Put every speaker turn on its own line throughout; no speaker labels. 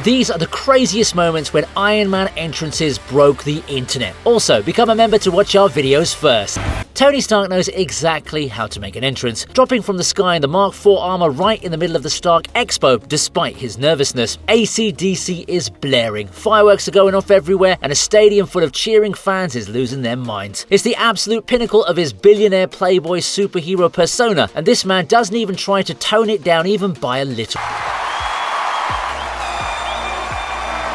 These are the craziest moments when Iron Man entrances broke the internet. Also, become a member to watch our videos first. Tony Stark knows exactly how to make an entrance, dropping from the sky in the Mark IV armor right in the middle of the Stark Expo despite his nervousness. AC/DC is blaring, fireworks are going off everywhere, and a stadium full of cheering fans is losing their minds. It's the absolute pinnacle of his billionaire playboy superhero persona, and this man doesn't even try to tone it down even by a little.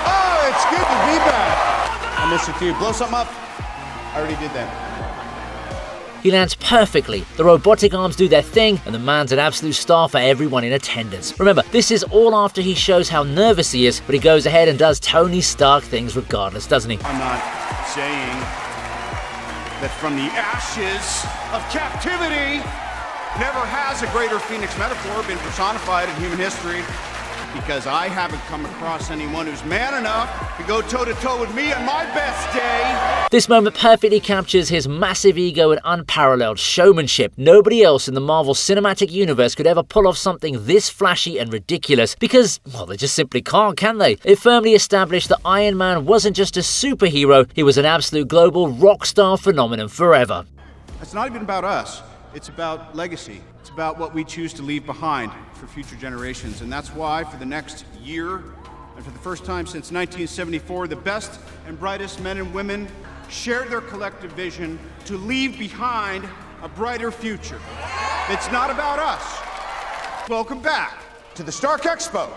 Oh, it's good to be back. I missed you too. Blow something up. I already did that.
He lands perfectly, the robotic arms do their thing, and the man's an absolute star for everyone in attendance. Remember, this is all after he shows how nervous he is, but he goes ahead and does Tony Stark things regardless, doesn't he?
I'm not saying that from the ashes of captivity never has a greater phoenix metaphor been personified in human history, because I haven't come across anyone who's man enough to go toe-to-toe with me on my best day.
This moment perfectly captures his massive ego and unparalleled showmanship. Nobody else in the Marvel Cinematic Universe could ever pull off something this flashy and ridiculous because, well, they just simply can't, can they? It firmly established that Iron Man wasn't just a superhero, he was an absolute global rock star phenomenon forever.
It's not even about us. It's about legacy. It's about what we choose to leave behind for future generations. And that's why, for the next year, and for the first time since 1974, the best and brightest men and women shared their collective vision to leave behind a brighter future. It's not about us. Welcome back to the Stark Expo.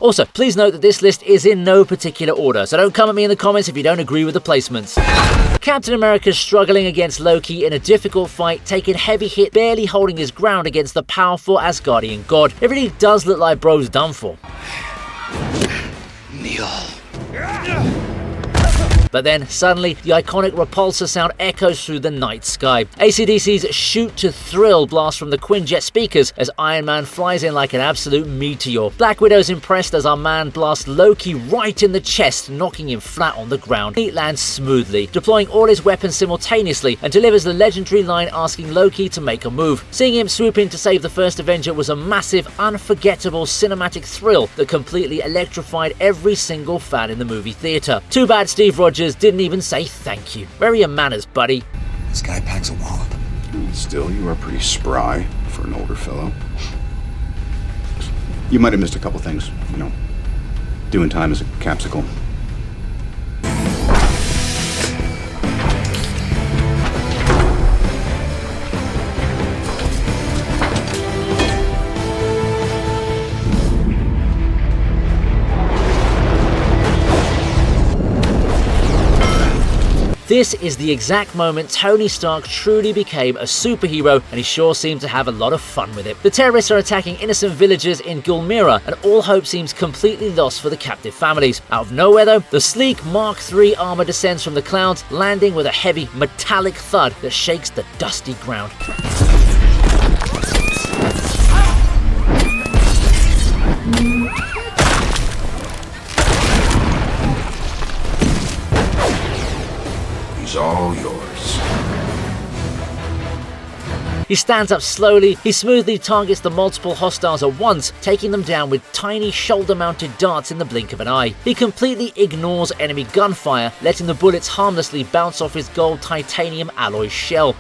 Also, please note that this list is in no particular order, so don't come at me in the comments if you don't agree with the placements. Captain America's struggling against Loki in a difficult fight, taking heavy hit, barely holding his ground against the powerful Asgardian god. It really does look like bro's done for.
Kneel.
But then, suddenly, the iconic repulsor sound echoes through the night sky. AC/DC's Shoot to Thrill blasts from the Quinjet speakers as Iron Man flies in like an absolute meteor. Black Widow's impressed as our man blasts Loki right in the chest, knocking him flat on the ground. He lands smoothly, deploying all his weapons simultaneously, and delivers the legendary line asking Loki to make a move. Seeing him swoop in to save the first Avenger was a massive, unforgettable cinematic thrill that completely electrified every single fan in the movie theatre. Too bad Steve Rogers didn't even say thank you. Where are your manners, buddy?
This guy packs a wallop.
Still, you are pretty spry for an older fellow. You might have missed a couple things, doing time as a capsicle.
This is the exact moment Tony Stark truly became a superhero, and he sure seemed to have a lot of fun with it. The terrorists are attacking innocent villagers in Gulmira, and all hope seems completely lost for the captive families. Out of nowhere though, the sleek Mark III armor descends from the clouds, landing with a heavy metallic thud that shakes the dusty ground.
All yours.
He stands up slowly, he smoothly targets the multiple hostiles at once, taking them down with tiny shoulder-mounted darts in the blink of an eye. He completely ignores enemy gunfire, letting the bullets harmlessly bounce off his gold titanium alloy shell.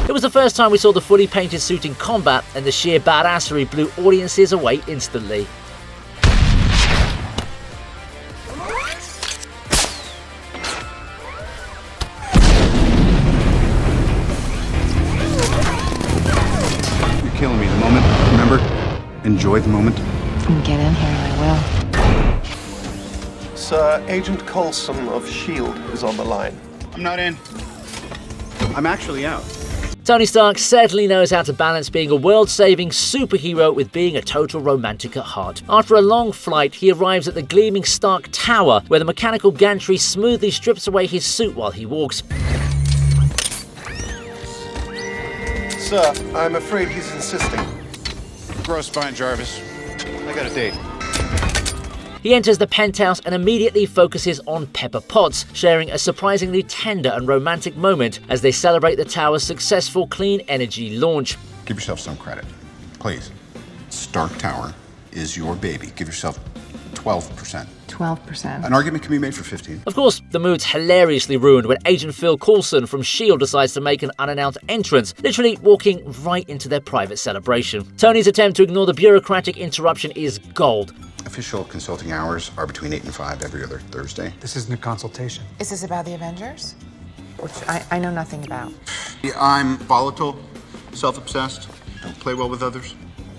It was the first time we saw the fully painted suit in combat, and the sheer badassery blew audiences away instantly.
You're killing me. The moment, remember? Enjoy the moment.
Get in here and I will.
Sir, Agent Coulson of S.H.I.E.L.D. is on the line.
I'm not in. I'm actually out.
Tony Stark certainly knows how to balance being a world-saving superhero with being a total romantic at heart. After a long flight, he arrives at the gleaming Stark Tower, where the mechanical gantry smoothly strips away his suit while he walks.
Sir, I'm afraid he's insisting.
Gross spine, Jarvis. I got a date.
He enters the penthouse and immediately focuses on Pepper Potts, sharing a surprisingly tender and romantic moment as they celebrate the tower's successful clean energy launch.
Give yourself some credit, please. Stark Tower is your baby. Give yourself 12%.
12%.
An argument can be made for 15.
Of course, the mood's hilariously ruined when Agent Phil Coulson from S.H.I.E.L.D. decides to make an unannounced entrance, literally walking right into their private celebration. Tony's attempt to ignore the bureaucratic interruption is gold.
Official consulting hours are between 8 and 5 every other Thursday.
This isn't a consultation.
Is this about the Avengers? Which I know nothing about.
I'm volatile, self-obsessed, don't play well with others.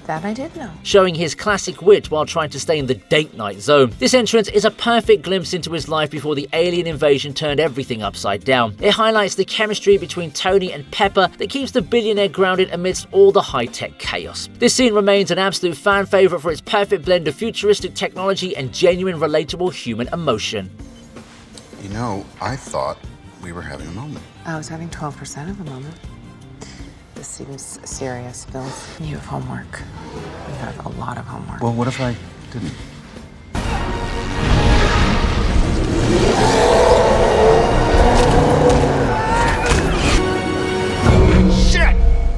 That I did know.
Showing his classic wit while trying to stay in the date night zone. This entrance is a perfect glimpse into his life before the alien invasion turned everything upside down. It highlights the chemistry between Tony and Pepper that keeps the billionaire grounded amidst all the high-tech chaos. This scene remains an absolute fan favorite for its perfect blend of futuristic technology and genuine relatable human emotion.
You know, I thought we were having a moment.
I was having 12% of a moment. This seems serious, Phil. You have homework. You have a lot of homework.
Well, what if I didn't?
Shit!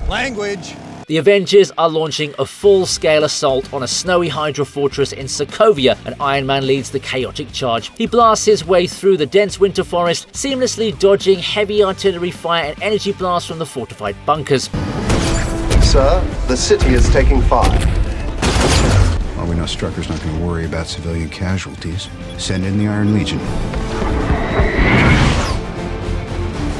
Language!
The Avengers are launching a full-scale assault on a snowy Hydra fortress in Sokovia, and Iron Man leads the chaotic charge. He blasts his way through the dense winter forest, seamlessly dodging heavy artillery fire and energy blasts from the fortified bunkers.
Sir, the city is taking fire.
Well, we know Strucker's not going to worry about civilian casualties. Send in the Iron Legion.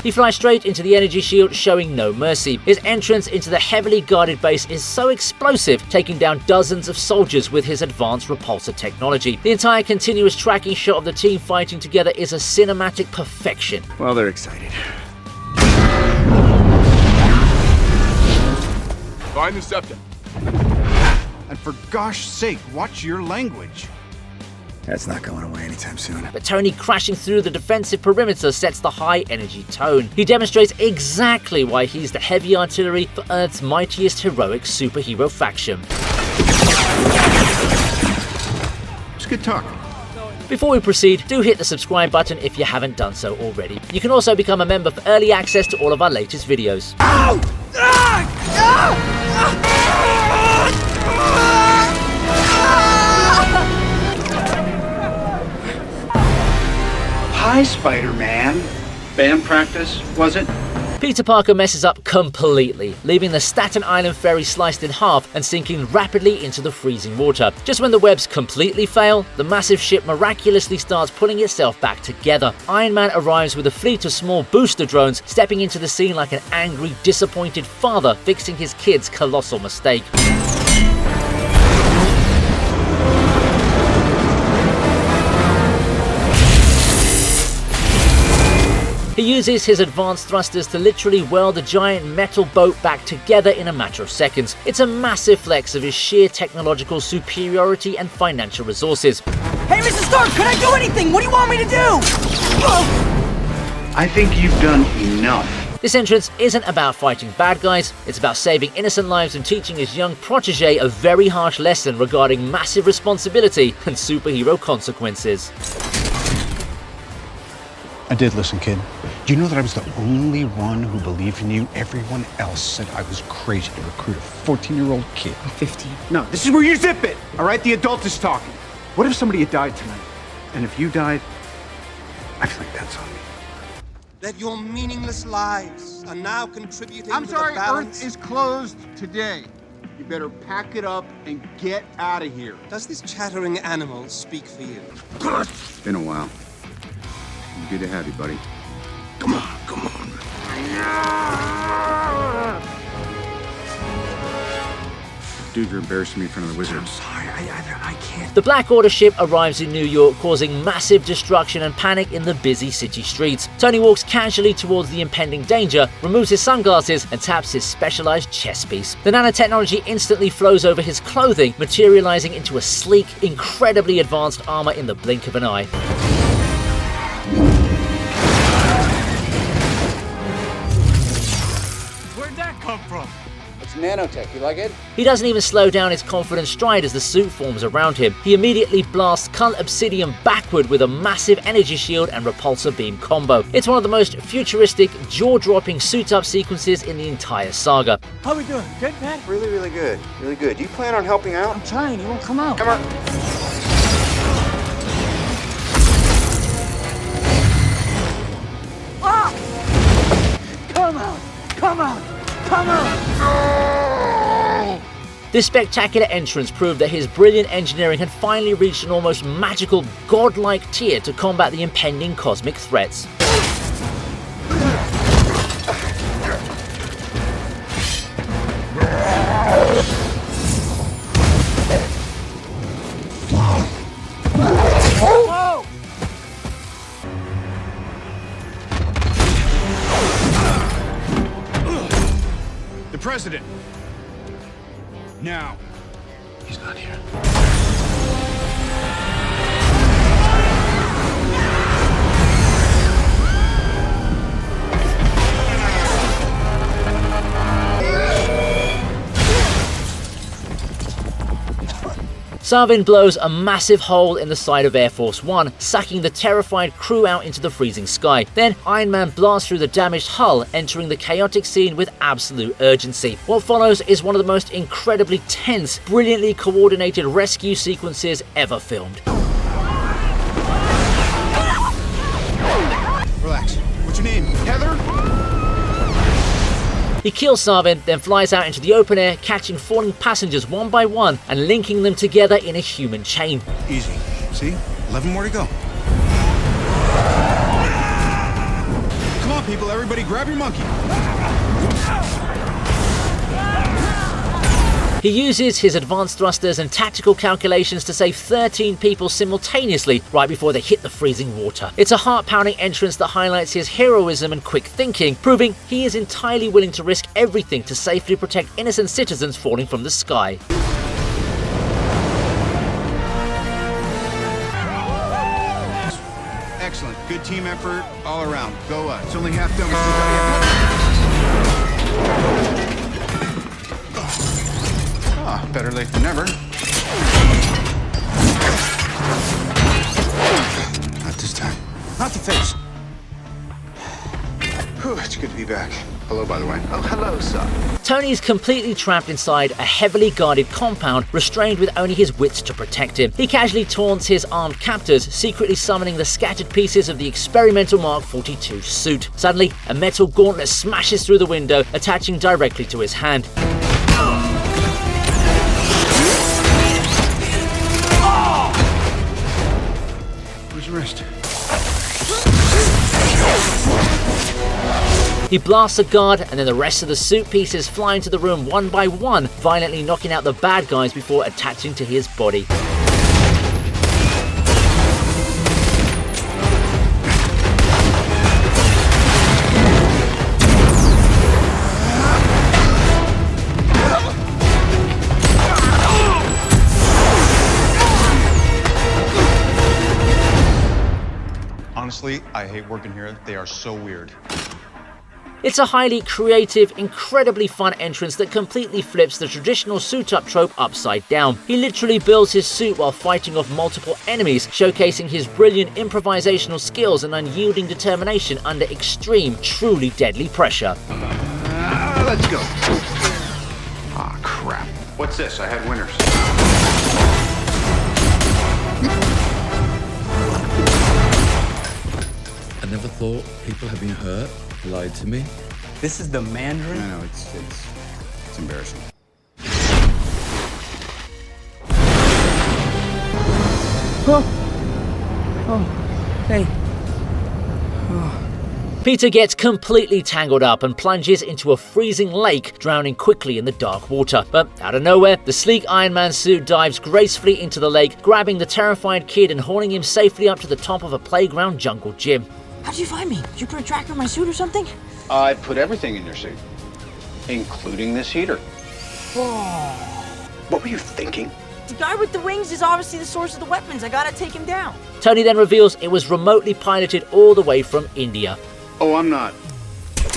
He flies straight into the energy shield, showing no mercy. His entrance into the heavily guarded base is so explosive, taking down dozens of soldiers with his advanced repulsor technology. The entire continuous tracking shot of the team fighting together is a cinematic perfection.
Well, they're excited.
Find the scepter.
And for gosh sake, watch your language.
That's not going away anytime soon.
But Tony crashing through the defensive perimeter sets the high energy tone. He demonstrates exactly why he's the heavy artillery for Earth's mightiest heroic superhero faction.
It's good talk.
Before we proceed, do hit the subscribe button if you haven't done so already. You can also become a member for early access to all of our latest videos.
Ow!
Hi, Spider-Man. Band practice, was it?
Peter Parker messes up completely, leaving the Staten Island ferry sliced in half and sinking rapidly into the freezing water. Just when the webs completely fail, the massive ship miraculously starts pulling itself back together. Iron Man arrives with a fleet of small booster drones, stepping into the scene like an angry, disappointed father fixing his kid's colossal mistake. He uses his advanced thrusters to literally weld the giant metal boat back together in a matter of seconds. It's a massive flex of his sheer technological superiority and financial resources.
Hey, Mr. Stark, can I do anything? What do you want me to do?
I think you've done enough.
This entrance isn't about fighting bad guys, it's about saving innocent lives and teaching his young protege a very harsh lesson regarding massive responsibility and superhero consequences.
I did listen, kid. Do you know that I was the only one who believed in you? Everyone else said I was crazy to recruit a 14-year-old kid.
15.
No, this is where you zip it, all right? The adult is talking. What if somebody had died tonight? And if you died, I feel like that's on me.
That your meaningless lives are now contributing
I'm
to
sorry,
the balance.
Earth is closed today. You better pack it up and get out of here.
Does this chattering animal speak for you?
It's been a while. Good to have you, buddy.
Come on, come on.
Dude, you're embarrassing me in front of the wizards.
I'm sorry, I can't.
The Black Order ship arrives in New York, causing massive destruction and panic in the busy city streets. Tony walks casually towards the impending danger, removes his sunglasses, and taps his specialized chest piece. The nanotechnology instantly flows over his clothing, materializing into a sleek, incredibly advanced armor in the blink of an eye.
Where'd that come from?
It's Nanotech. You like it?
He doesn't even slow down his confident stride as the suit forms around him. He immediately blasts Cunt Obsidian backward with a massive energy shield and repulsor beam combo. It's one of the most futuristic, jaw-dropping suit-up sequences in the entire saga.
How we doing? Good, man?
Really, really good. Really good. Do you plan on helping out?
I'm trying. You won't come out.
Come on.
Ah! Come out! Come out! Come out!
This spectacular entrance proved that his brilliant engineering had finally reached an almost magical, godlike tier to combat the impending cosmic threats.
The president. Now.
He's not here.
Sarvin blows a massive hole in the side of Air Force One, sucking the terrified crew out into the freezing sky. Then Iron Man blasts through the damaged hull, entering the chaotic scene with absolute urgency. What follows is one of the most incredibly tense, brilliantly coordinated rescue sequences ever filmed.
Relax. What's your name? Heather?
He kills Sarvin, then flies out into the open air, catching falling passengers one by one and linking them together in a human chain.
Easy. See? 11 more to go. Come on, people. Everybody grab your monkey.
He uses his advanced thrusters and tactical calculations to save 13 people simultaneously right before they hit the freezing water. It's a heart-pounding entrance that highlights his heroism and quick thinking, proving he is entirely willing to risk everything to safely protect innocent citizens falling from the sky.
Excellent. Good team effort all around. Go It's only half done.
Better late than never. Not this time.
Not the face.
Whew, it's good to be back. Hello, by the way.
Oh, hello, sir.
Tony's completely trapped inside a heavily guarded compound, restrained with only his wits to protect him. He casually taunts his armed captors, secretly summoning the scattered pieces of the experimental Mark 42 suit. Suddenly, a metal gauntlet smashes through the window, attaching directly to his hand.
Wrist.
He blasts a guard, and then the rest of the suit pieces fly into the room one by one, violently knocking out the bad guys before attaching to his body.
Honestly, I hate working here. They are so weird.
It's a highly creative, incredibly fun entrance that completely flips the traditional suit-up trope upside down. He literally builds his suit while fighting off multiple enemies, showcasing his brilliant improvisational skills and unyielding determination under extreme, truly deadly pressure.
Let's go.
Ah, crap.
What's this? I had winners.
I never thought people had been hurt, lied to me.
This is the Mandarin?
No, it's embarrassing.
Hey.
Peter gets completely tangled up and plunges into a freezing lake, drowning quickly in the dark water. But out of nowhere, the sleek Iron Man suit dives gracefully into the lake, grabbing the terrified kid and hauling him safely up to the top of a playground jungle gym.
How'd you find me? Did you put a tracker in my suit or something?
I put everything in your suit, including this heater.
Whoa.
What were you thinking?
The guy with the wings is obviously the source of the weapons. I gotta take him down.
Tony then reveals it was remotely piloted all the way from India.
Oh, I'm not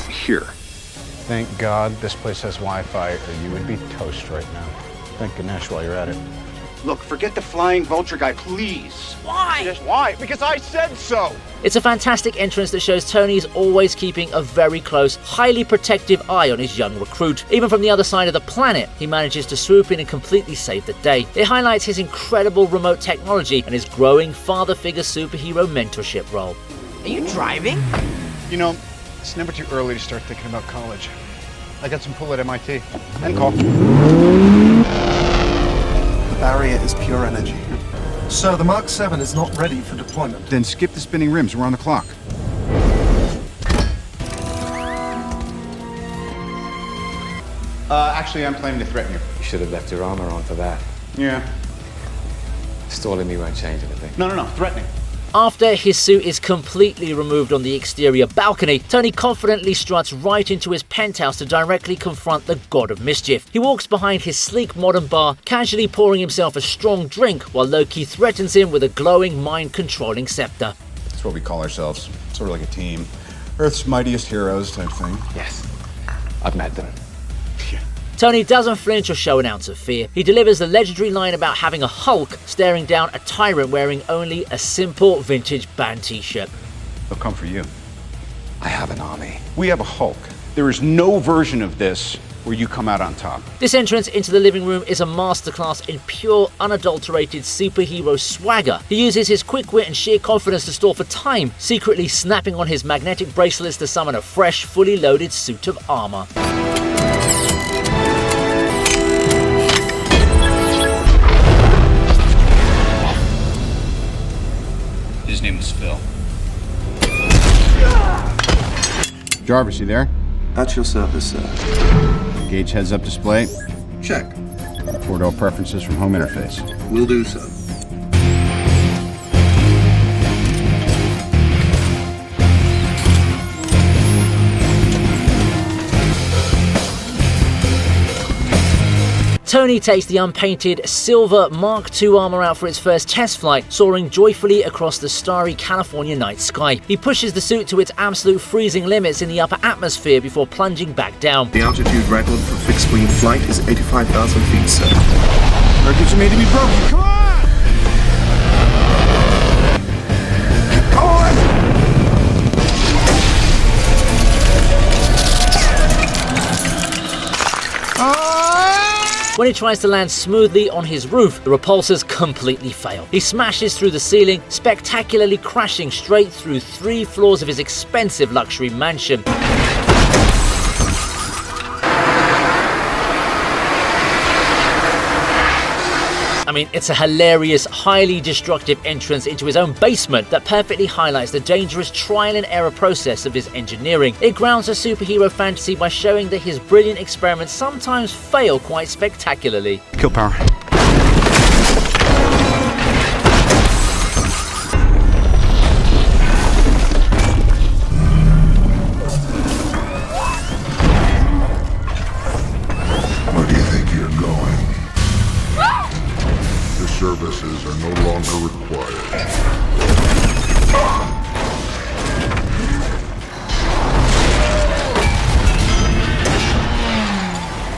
here.
Thank God this place has Wi-Fi, or you would be toast right now. Thank Ganesh while you're at it.
Look, forget the flying vulture guy, please.
Why?
Just why? Because I said so.
It's a fantastic entrance that shows Tony is always keeping a very close, highly protective eye on his young recruit. Even from the other side of the planet, he manages to swoop in and completely save the day. It highlights his incredible remote technology and his growing father figure superhero mentorship role.
Are you driving?
You know, it's never too early to start thinking about college. I got some pull at MIT. And call.
The barrier is pure energy.
So the Mark 7 is not ready for deployment.
Then skip the spinning rims. We're on the clock. Actually, I'm planning to threaten you.
You should have left your armor on for that.
Yeah.
Stalling me won't change anything.
No. Threatening.
After his suit is completely removed on the exterior balcony, Tony confidently struts right into his penthouse to directly confront the god of mischief. He walks behind his sleek modern bar, casually pouring himself a strong drink while Loki threatens him with a glowing mind-controlling scepter.
That's what we call ourselves. Sort of like a team. Earth's mightiest heroes type thing.
Yes, I've met them.
Tony doesn't flinch or show an ounce of fear. He delivers the legendary line about having a Hulk staring down a tyrant wearing only a simple vintage band t-shirt.
They'll come for you.
I have an army.
We have a Hulk. There is no version of this where you come out on top.
This entrance into the living room is a masterclass in pure, unadulterated superhero swagger. He uses his quick wit and sheer confidence to stall for time, secretly snapping on his magnetic bracelets to summon a fresh, fully loaded suit of armor.
His name was Phil.
Jarvis, you there?
At your service, sir.
Gauge heads-up display.
Check.
4-door preferences from home interface.
Will do so.
Tony takes the unpainted silver Mark II armor out for its first test flight, soaring joyfully across the starry California night sky. He pushes the suit to its absolute freezing limits in the upper atmosphere before plunging back down.
The altitude record for fixed-wing flight is 85,000 feet, sir.
Records are made to be broken. Come on!
When he tries to land smoothly on his roof, the repulsors completely fail. He smashes through the ceiling, spectacularly crashing straight through 3 floors of his expensive luxury mansion. I mean, it's a hilarious, highly destructive entrance into his own basement that perfectly highlights the dangerous trial and error process of his engineering. It grounds a superhero fantasy by showing that his brilliant experiments sometimes fail quite spectacularly.
Kill power.
Where do you think you're going? The services are no longer required.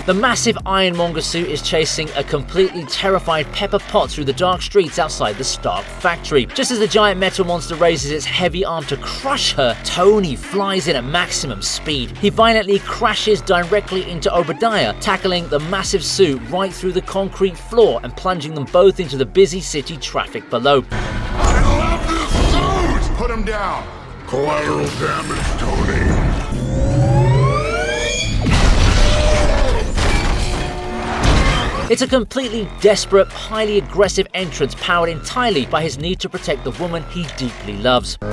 The massive Ironmonger suit is chasing a completely terrified Pepper Potts through the dark streets outside the Stark factory. Just as the giant metal monster raises its heavy arm to crush her, Tony flies in at maximum speed. He violently crashes directly into Obadiah, tackling the massive suit right through the concrete floor and plunging them both into the busy city traffic below.
I love this suit! Put him down. Collateral damage, Tony.
It's a completely desperate, highly aggressive entrance powered entirely by his need to protect the woman he deeply loves.
For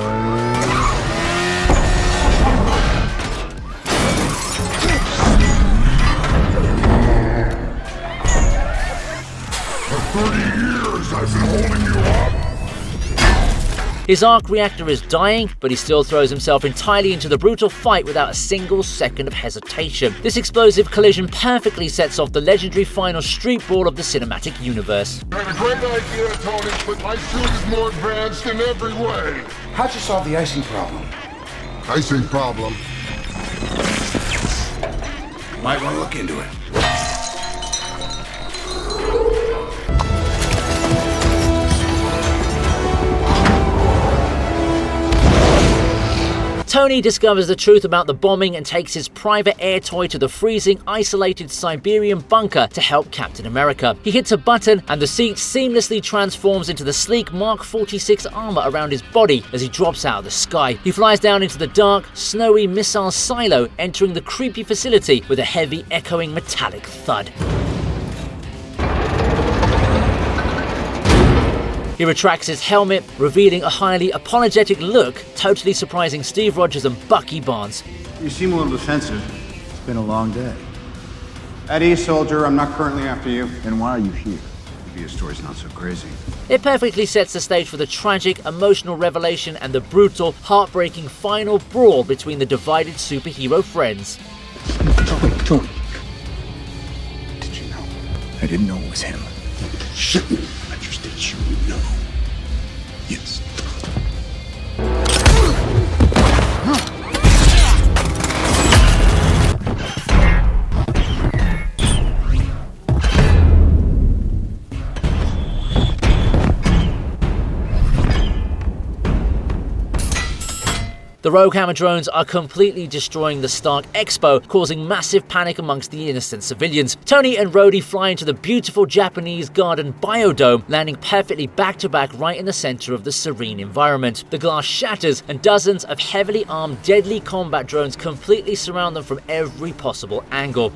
30 years I've been holding you up.
His arc reactor is dying, but he still throws himself entirely into the brutal fight without a single second of hesitation. This explosive collision perfectly sets off the legendary final street brawl of the cinematic universe.
You had a great idea, Tony, but my suit is more advanced in every way.
How'd you solve the icing problem?
Icing problem. Might want to look into it.
Tony discovers the truth about the bombing and takes his private air toy to the freezing, isolated Siberian bunker to help Captain America. He hits a button and the seat seamlessly transforms into the sleek Mark 46 armor around his body as he drops out of the sky. He flies down into the dark, snowy missile silo, entering the creepy facility with a heavy, echoing metallic thud. He retracts his helmet, revealing a highly apologetic look, totally surprising Steve Rogers and Bucky Barnes.
You seem a little defensive. It's been a long day. At ease, soldier. I'm not currently after you.
Then why are you here?
Maybe your story's not so crazy.
It perfectly sets the stage for the tragic, emotional revelation and the brutal, heartbreaking final brawl between the divided superhero friends.
Tony. Did you know? I didn't know it was him.
Shit. I just did you know. Yes.
The Rogue Hammer drones are completely destroying the Stark Expo, causing massive panic amongst the innocent civilians. Tony and Rhodey fly into the beautiful Japanese garden biodome, landing perfectly back-to-back right in the center of the serene environment. The glass shatters and dozens of heavily armed deadly combat drones completely surround them from every possible angle.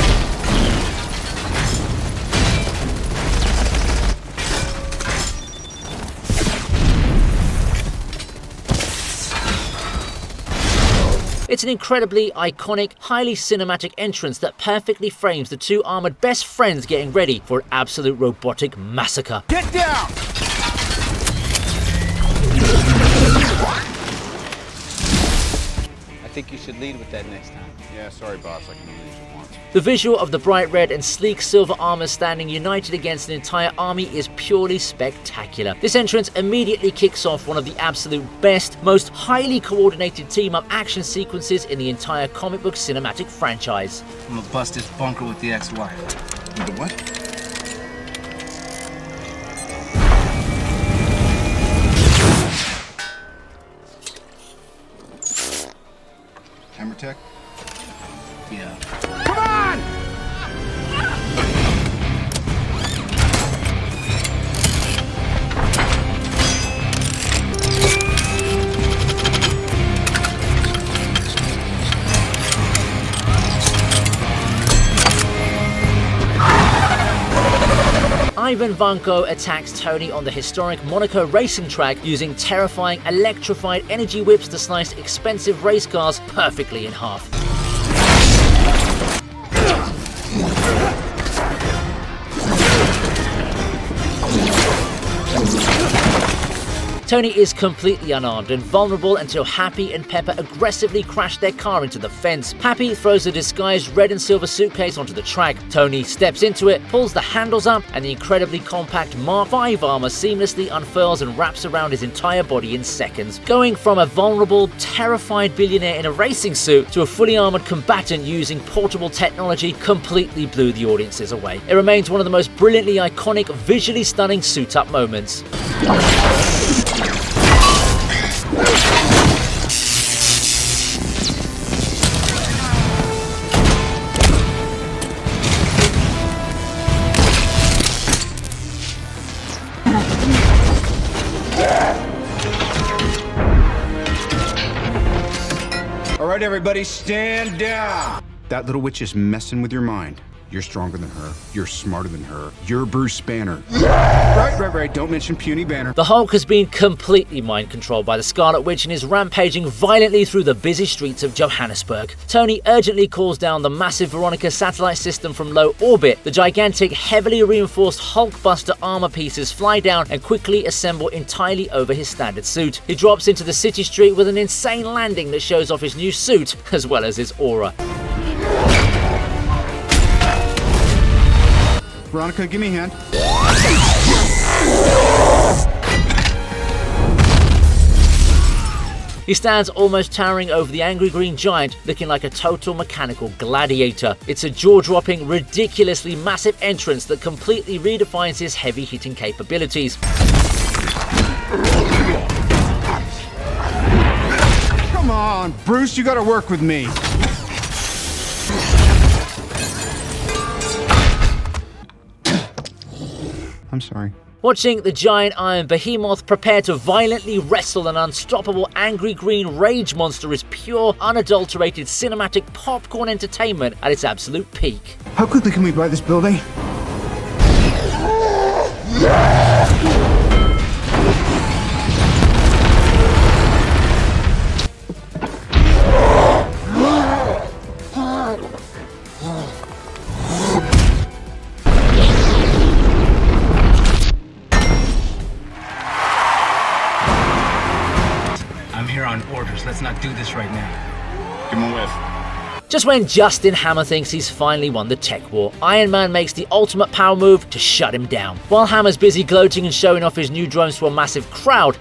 It's an incredibly iconic, highly cinematic entrance that perfectly frames the two armored best friends getting ready for an absolute robotic massacre.
Get down!
I think you should lead with that next time.
Yeah, sorry, boss. I can only use it once.
The visual of the bright red and sleek silver armor standing united against an entire army is purely spectacular. This entrance immediately kicks off one of the absolute best, most highly coordinated team-up action sequences in the entire comic book cinematic franchise.
I'm gonna bust this bunker with the X-Wire.
With the what? Camera tech?
Yeah.
Come on!
Ivan Vanko attacks Tony on the historic Monaco racing track using terrifying electrified energy whips to slice expensive race cars perfectly in half. Tony is completely unarmed and vulnerable until Happy and Pepper aggressively crash their car into the fence. Happy throws a disguised red and silver suitcase onto the track. Tony steps into it, pulls the handles up, and the incredibly compact Mark V armor seamlessly unfurls and wraps around his entire body in seconds. Going from a vulnerable, terrified billionaire in a racing suit to a fully armored combatant using portable technology completely blew the audiences away. It remains one of the most brilliantly iconic, visually stunning suit-up moments.
All right, everybody, stand down. That little witch is messing with your mind. You're stronger than her. You're smarter than her. You're Bruce Banner. Right. Don't mention puny Banner.
The Hulk has been completely mind-controlled by the Scarlet Witch and is rampaging violently through the busy streets of Johannesburg. Tony urgently calls down the massive Veronica satellite system from low orbit. The gigantic, heavily reinforced Hulkbuster armor pieces fly down and quickly assemble entirely over his standard suit. He drops into the city street with an insane landing that shows off his new suit as well as his aura.
Veronica, give me a hand.
He stands almost towering over the angry green giant, looking like a total mechanical gladiator. It's a jaw-dropping, ridiculously massive entrance that completely redefines his heavy-hitting capabilities.
Come on, Bruce, you gotta work with me. I'm sorry.
Watching the giant iron behemoth prepare to violently wrestle an unstoppable angry green rage monster is pure, unadulterated cinematic popcorn entertainment at its absolute peak.
How quickly can we buy this building?
I'm here on orders. Let's not do this right now.
Give him a whiff.
Just when Justin Hammer thinks he's finally won the tech war, Iron Man makes the ultimate power move to shut him down. While Hammer's busy gloating and showing off his new drones to a massive crowd,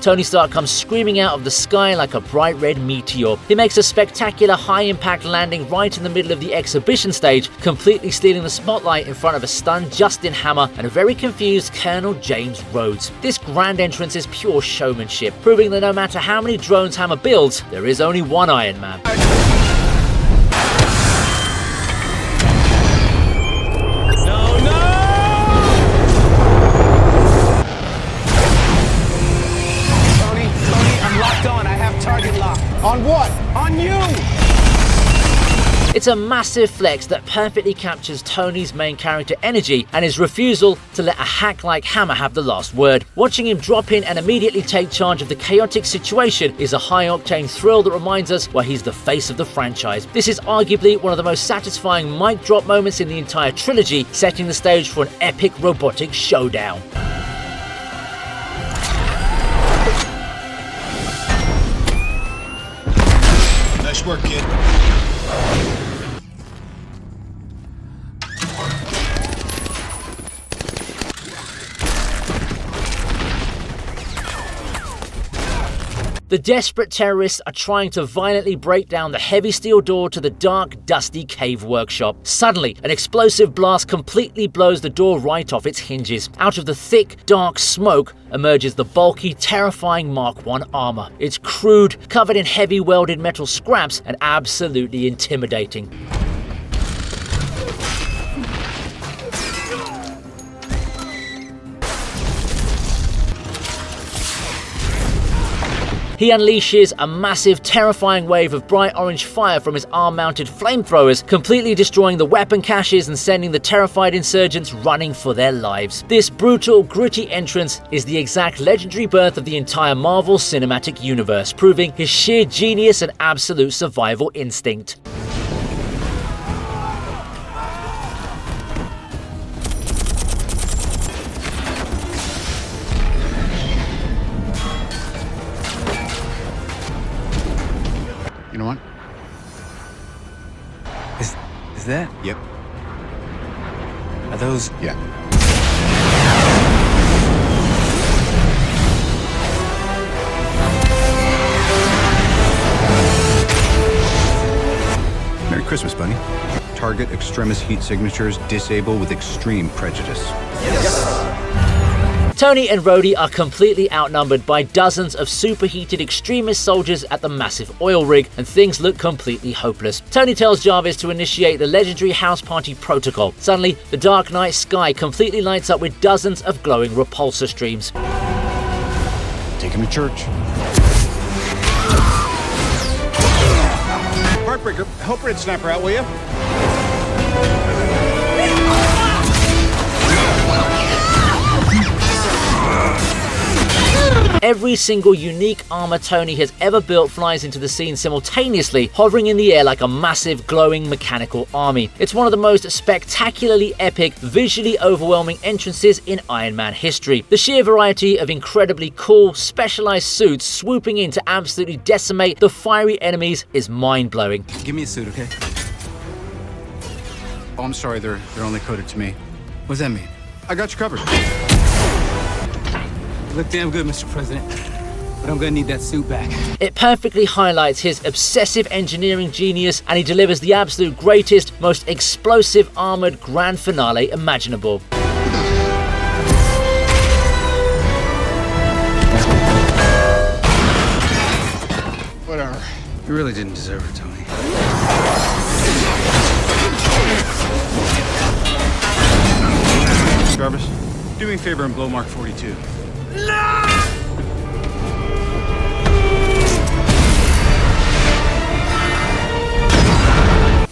Tony Stark comes screaming out of the sky like a bright red meteor. He makes a spectacular high-impact landing right in the middle of the exhibition stage, completely stealing the spotlight in front of a stunned Justin Hammer and a very confused Colonel James Rhodes. This grand entrance is pure showmanship, proving that no matter how many drones Hammer builds, there is only one Iron Man.
On what?
On you!
It's a massive flex that perfectly captures Tony's main character energy and his refusal to let a hack like Hammer have the last word. Watching him drop in and immediately take charge of the chaotic situation is a high-octane thrill that reminds us why he's the face of the franchise. This is arguably one of the most satisfying mic drop moments in the entire trilogy, setting the stage for an epic robotic showdown.
Nice work, kid.
The desperate terrorists are trying to violently break down the heavy steel door to the dark, dusty cave workshop. Suddenly, an explosive blast completely blows the door right off its hinges. Out of the thick, dark smoke emerges the bulky, terrifying Mark I armor. It's crude, covered in heavy welded metal scraps, and absolutely intimidating. He unleashes a massive, terrifying wave of bright orange fire from his arm-mounted flamethrowers, completely destroying the weapon caches and sending the terrified insurgents running for their lives. This brutal, gritty entrance is the exact legendary birth of the entire Marvel Cinematic Universe, proving his sheer genius and absolute survival instinct.
You know what?
Is that?
Yep.
Are those?
Yeah. Merry Christmas, buddy. Target extremis heat signatures, disable with extreme prejudice.
Yes.
Tony and Rhodey are completely outnumbered by dozens of superheated extremist soldiers at the massive oil rig, and things look completely hopeless. Tony tells Jarvis to initiate the legendary house party protocol. Suddenly, the dark night sky completely lights up with dozens of glowing repulsor streams.
Take him to church.
Heartbreaker, help Red Sniper out, will you?
Every single unique armor Tony has ever built flies into the scene simultaneously, hovering in the air like a massive glowing mechanical army. It's one of the most spectacularly epic, visually overwhelming entrances in Iron Man history. The sheer variety of incredibly cool, specialized suits swooping in to absolutely decimate the fiery enemies is mind-blowing.
Give me a suit, okay?
Oh, I'm sorry, they're only coded to me.
What does that mean?
I got you covered.
You look damn good, Mr. President. But I'm gonna need that suit back.
It perfectly highlights his obsessive engineering genius, and he delivers the absolute greatest, most explosive armored grand finale imaginable.
Whatever.
You really didn't deserve it, Tony.
Jarvis, do me a favor and blow Mark 42.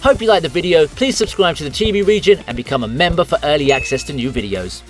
Hope you liked the video. Please subscribe to the TV Regent and become a member for early access to new videos.